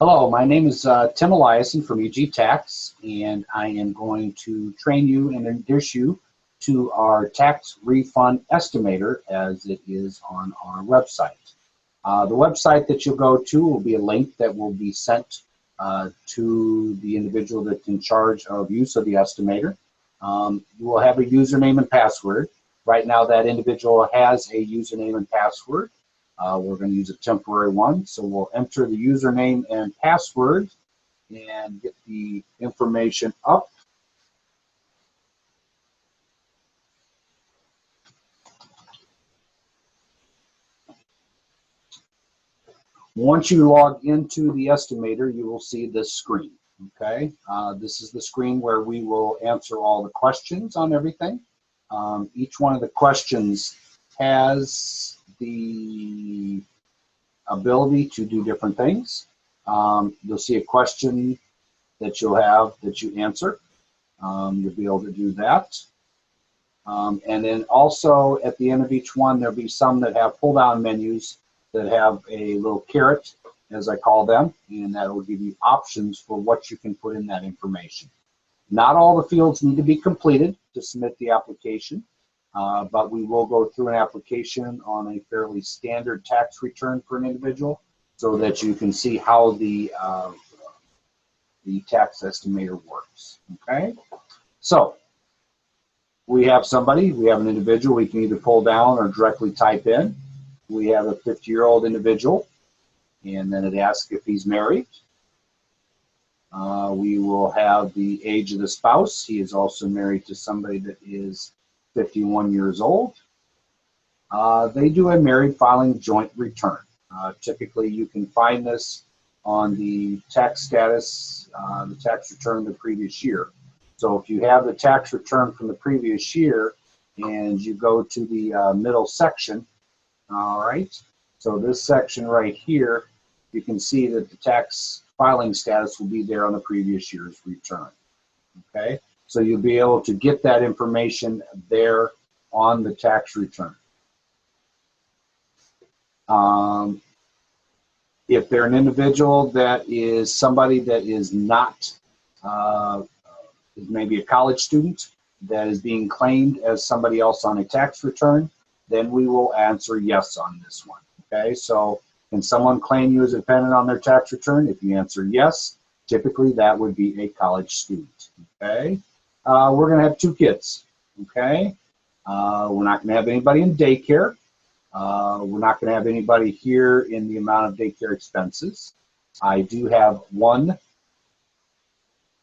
Hello, my name is Tim Eliason from EG Tax, and I am going to train you and introduce you to our tax refund estimator as it is on our website. The website that you'll go to will be a link that will be sent to the individual that's in charge of use of the estimator. You will have a username and password. Right now that individual has a username and password. We're going to use a temporary one, so we'll enter the username and password and get the information up. Once you log into the estimator, you will see this screen. Okay, this is the screen where we will answer all the questions on everything. Each one of the questions has the ability to do different things. You'll see a question that you'll have that you answer. You'll be able to do that. And then also at the end of each one, there'll be some that have pull-down menus that have a little caret, as I call them, and that will give you options for what you can put in that information. Not all the fields need to be completed to submit the application. But we will go through an application on a fairly standard tax return for an individual so that you can see how the tax estimator works. Okay, so we have an individual we can either pull down or directly type in. We have a 50-year-old individual, and then it asks if he's married. We will have the age of the spouse. He is also married to somebody that is 51 years old. They do a married filing joint return. Typically, you can find this on the tax status, the tax return the previous year. So if you have the tax return from the previous year and you go to the middle section, all right, so this section right here, you can see that the tax filing status will be there on the previous year's return. Okay. So you'll be able to get that information there on the tax return. If they're an individual that is somebody that is not, maybe a college student that is being claimed as somebody else on a tax return, then we will answer yes on this one. Okay, so can someone claim you as a dependent on their tax return? If you answer yes, typically that would be a college student. Okay. We're going to have 2 kids, okay? We're not going to have anybody in daycare. We're not going to have anybody here in the amount of daycare expenses. I do have 1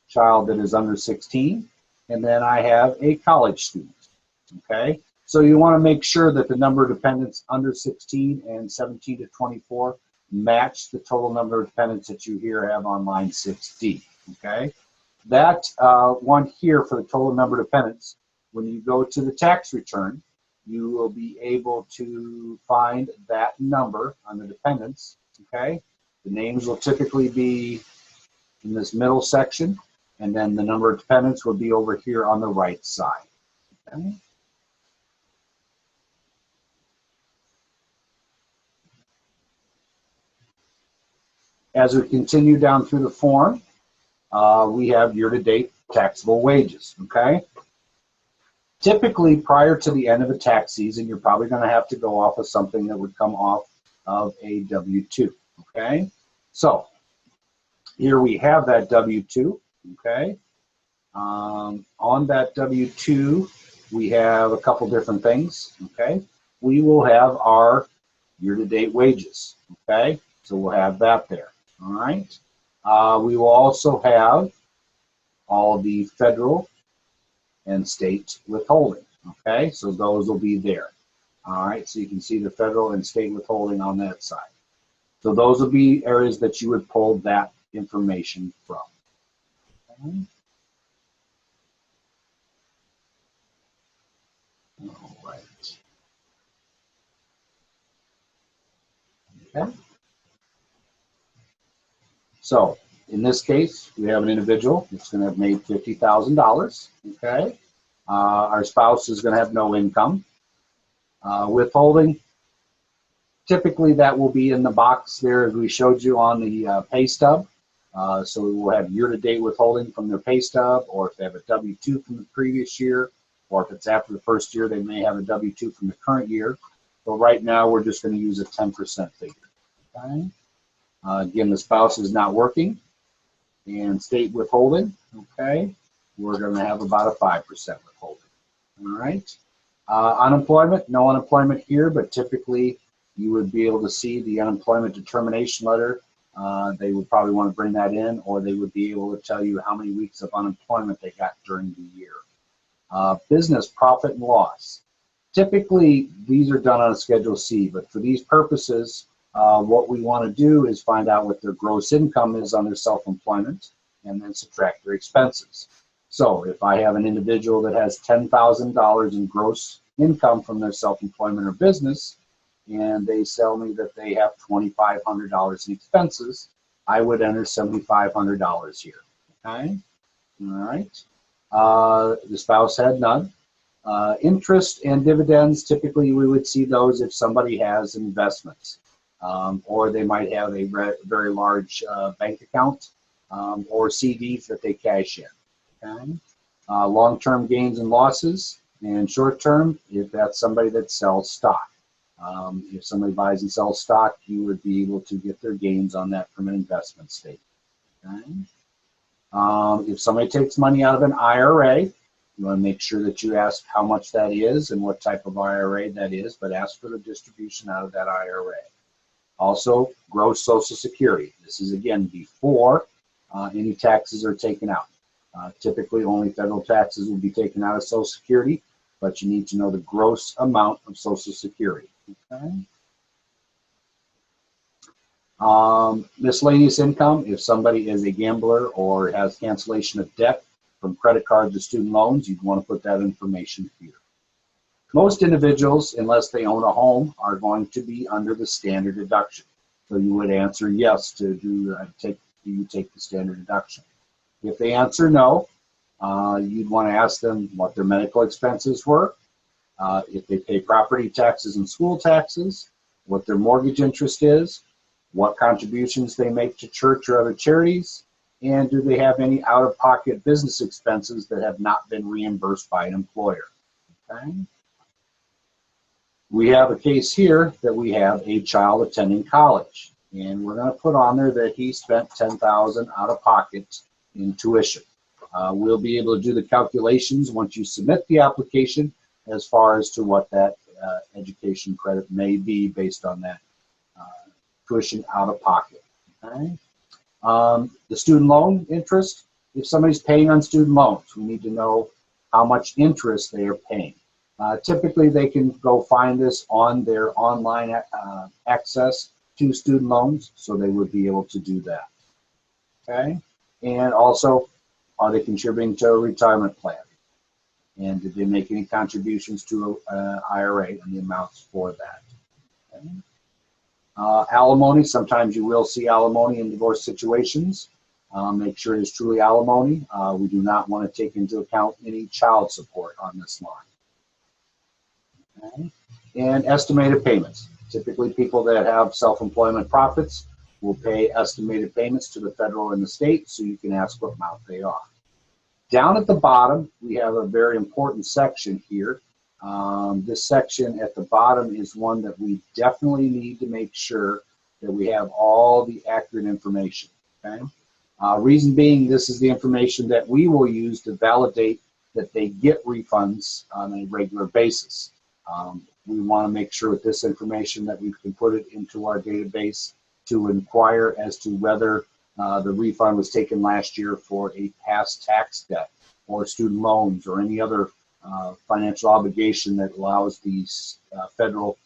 child that is under 16, and then I have a college student, okay? So you want to make sure that the number of dependents under 16 and 17 to 24 match the total number of dependents that you here have on line 6D, okay? That one here for the total number of dependents, when you go to the tax return, you will be able to find that number on the dependents, okay? The names will typically be in this middle section, and then the number of dependents will be over here on the right side, okay? As we continue down through the form, we have year-to-date taxable wages, okay? Typically, prior to the end of the tax season, you're probably going to have to go off of something that would come off of a W-2, okay? So, here we have that W-2, okay? On that W-2, we have a couple different things, okay? We will have our year-to-date wages, okay? So we'll have that there, all right? We will also have all the federal and state withholding, okay? So those will be there, all right? So you can see the federal and state withholding on that side. So those will be areas that you would pull that information from. Okay. All right. Okay. So in this case, we have an individual that's going to have made $50,000. Okay. Our spouse is going to have no income. Withholding, Typically, that will be in the box there as we showed you on the pay stub. So we will have year-to-date withholding from their pay stub, or if they have a W-2 from the previous year, or if it's after the first year, they may have a W-2 from the current year. But right now, we're just going to use a 10% figure. Okay? Again, the spouse is not working, and state withholding, okay, we're going to have about a 5% withholding. All right? Unemployment, no unemployment here, but typically you would be able to see the unemployment determination letter. They would probably want to bring that in, or they would be able to tell you how many weeks of unemployment they got during the year. Business profit and loss. Typically, these are done on a Schedule C, but for these purposes, what we want to do is find out what their gross income is on their self-employment and then subtract their expenses. So if I have an individual that has $10,000 in gross income from their self-employment or business, and they tell me that they have $2,500 in expenses, I would enter $7,500 here. Okay? All right. The spouse had none. Interest and dividends, typically we would see those if somebody has investments, or they might have a very large bank account, or CDs that they cash in. Okay? Long-term gains and losses, and short-term, if that's somebody that sells stock. If somebody buys and sells stock, you would be able to get their gains on that from an investment statement. Okay? If somebody takes money out of an IRA, you want to make sure that you ask how much that is and what type of IRA that is, but ask for the distribution out of that IRA. Also, gross Social Security. This is, again, before any taxes are taken out. Typically, only federal taxes will be taken out of Social Security, but you need to know the gross amount of Social Security. Okay? Miscellaneous income, if somebody is a gambler or has cancellation of debt from credit cards or student loans, you'd want to put that information here. Most individuals, unless they own a home, are going to be under the standard deduction. So you would answer yes to do you take the standard deduction. If they answer no, you'd want to ask them what their medical expenses were, if they pay property taxes and school taxes, what their mortgage interest is, what contributions they make to church or other charities, and do they have any out-of-pocket business expenses that have not been reimbursed by an employer. Okay? We have a case here that we have a child attending college, and we're going to put on there that he spent $10,000 out of pocket in tuition. We'll be able to do the calculations once you submit the application as far as to what that education credit may be based on that tuition out of pocket. Okay? The student loan interest, if somebody's paying on student loans, we need to know how much interest they are paying. Typically, they can go find this on their online access to student loans, so they would be able to do that. Okay? And also, are they contributing to a retirement plan? And did they make any contributions to an IRA and the amounts for that? Okay? Alimony, sometimes you will see alimony in divorce situations. Make sure it is truly alimony. We do not want to take into account any child support on this line. Okay. And estimated payments. Typically, people that have self-employment profits will pay estimated payments to the federal and the state, so you can ask what amount they are. Down at the bottom, we have a very important section here. This section at the bottom is one that we definitely need to make sure that we have all the accurate information. Okay? Reason being, this is the information that we will use to validate that they get refunds on a regular basis. We want to make sure with this information that we can put it into our database to inquire as to whether the refund was taken last year for a past tax debt or student loans or any other financial obligation that allows the federal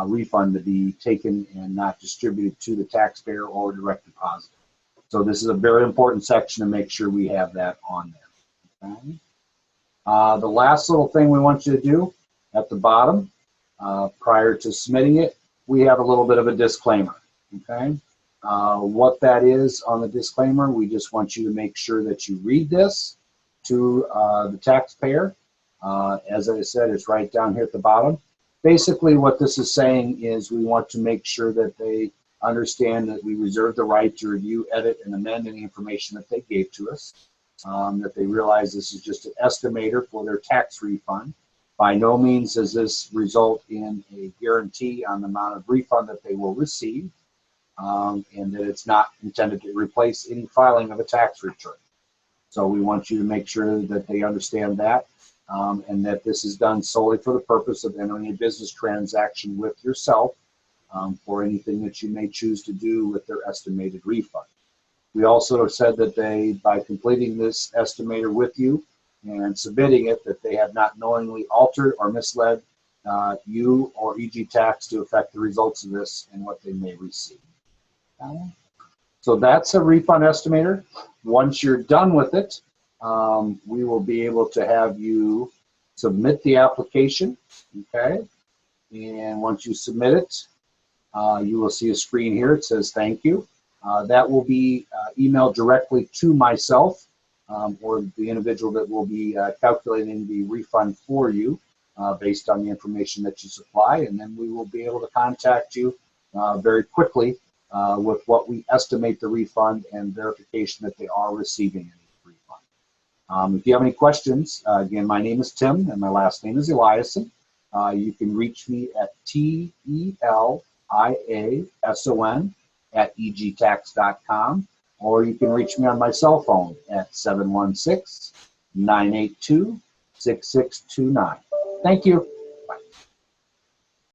refund to be taken and not distributed to the taxpayer or direct deposit. So this is a very important section to make sure we have that on there. Okay? The last little thing we want you to do at the bottom, prior to submitting it, we have a little bit of a disclaimer. Okay? What that is on the disclaimer, we just want you to make sure that you read this to the taxpayer. As I said, it's right down here at the bottom. basically what this is saying is we want to make sure that they understand that we reserve the right to review, edit, and amend any information that they gave to us, that they realize this is just an estimator for their tax refund. By no means does this result in a guarantee on the amount of refund that they will receive, and that it's not intended to replace any filing of a tax return. So we want you to make sure that they understand that, and that this is done solely for the purpose of entering a business transaction with yourself for anything that you may choose to do with their estimated refund. We also said that they, by completing this estimator with you and submitting it, that they have not knowingly altered or misled you or EG Tax to affect the results of this and what they may receive. So that's a refund estimator. Once you're done with it, we will be able to have you submit the application, okay? And once you submit it, you will see a screen here. It says thank you. That will be emailed directly to myself or the individual that will be calculating the refund for you based on the information that you supply, and then we will be able to contact you very quickly with what we estimate the refund and verification that they are receiving any refund. If you have any questions, again, my name is Tim and my last name is Eliason. You can reach me at TELIASON@egtax.com, or you can reach me on my cell phone at 716-982-6629. Thank you.